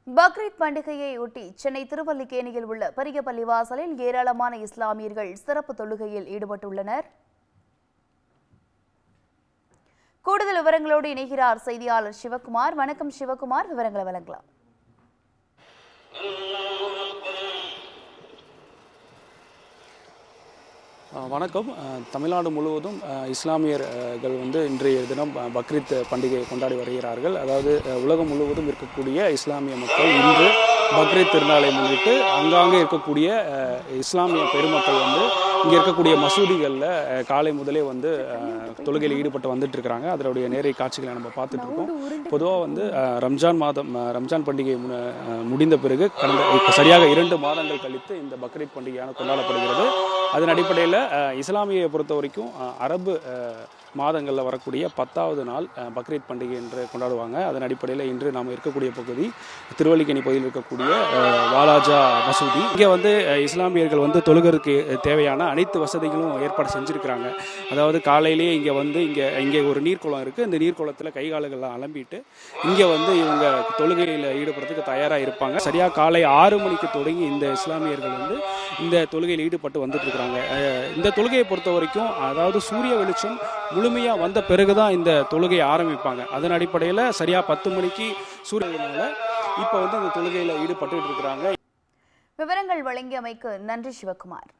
பக்ரீத் பண்டிகையை ஒட்டி சென்னை திருவல்லிக்கேணியில் உள்ள பெரிய பள்ளிவாசலில் ஏராளமான இஸ்லாமியர்கள் சிறப்பு தொழுகையில் ஈடுபட்டுள்ளனர். கூடுதல் விவரங்களோடு இணைகிறார் செய்தியாளர் சிவகுமார். வணக்கம் சிவகுமார், விவரங்களை வழங்கலாம். வணக்கம். தமிழ்நாடு முழுவதும் இஸ்லாமியர்கள் இன்றைய தினம் பக்ரீத் பண்டிகையை கொண்டாடி வருகிறார்கள். அதாவது உலகம் முழுவதும் இருக்கக்கூடிய இஸ்லாமிய மக்கள் இன்று பக்ரீத் திருநாளை முன்னிட்டு அங்காங்கே இருக்கக்கூடிய இஸ்லாமிய பெருமக்கள் இங்கே இருக்கக்கூடிய மசூதிகளில் காலை முதலே தொழுகையில் ஈடுபட்டு வந்துட்டு இருக்கிறாங்க. அதனுடைய நேரடி காட்சிகளை நம்ம பார்த்துட்டு இருக்கோம். பொதுவாக ரம்ஜான் பண்டிகை முடிந்த பிறகு சரியாக 2 மாதங்கள் கழித்து இந்த பக்ரீத் பண்டிகையான கொண்டாடப்படுகிறது. அதன் அடிப்படையில் இஸ்லாமியை பொறுத்த வரைக்கும் அரபு மாதங்களில் வரக்கூடிய 10வது நாள் பக்ரீத் பண்டிகை என்று கொண்டாடுவாங்க. அதன் அடிப்படையில் இன்று நாம் இருக்கக்கூடிய பகுதி திருவல்லிக்கேணி பகுதியில் இருக்கக்கூடிய வாலாஜா மசூதி. இங்கே இஸ்லாமியர்கள் தொழுகிறதுக்கு தேவையான அனைத்து வசதிகளும் ஏற்பாடு செஞ்சுருக்கிறாங்க. அதாவது காலையிலேயே இங்கே ஒரு நீர்க்குளம் இருக்குது. இந்த நீர்க்குளத்தில் கை கால்கள்லாம் அலம்பிட்டு இங்கே இவங்க தொழுகையில் ஈடுபடுறதுக்கு தயாராக இருப்பாங்க. சரியாக காலை 6 மணிக்கு தொடங்கி இந்த இஸ்லாமியர்கள் இந்த தொழுகையில் ஈடுபட்டு வந்துட்டு இருக்கிறாங்க. இந்த தொழுகையை பொறுத்த வரைக்கும் அதாவது சூரிய வெளிச்சம் முழுமையாக வந்த பிறகுதான் இந்த தொழுகையை ஆரம்பிப்பாங்க. அதன் அடிப்படையில் சரியாக 10 மணிக்கு சூரியனால இப்போ இந்த தொழுகையில் ஈடுபட்டு இருக்கிறாங்க. விவரங்கள் வழங்கியமைக்கு நன்றி சிவகுமார்.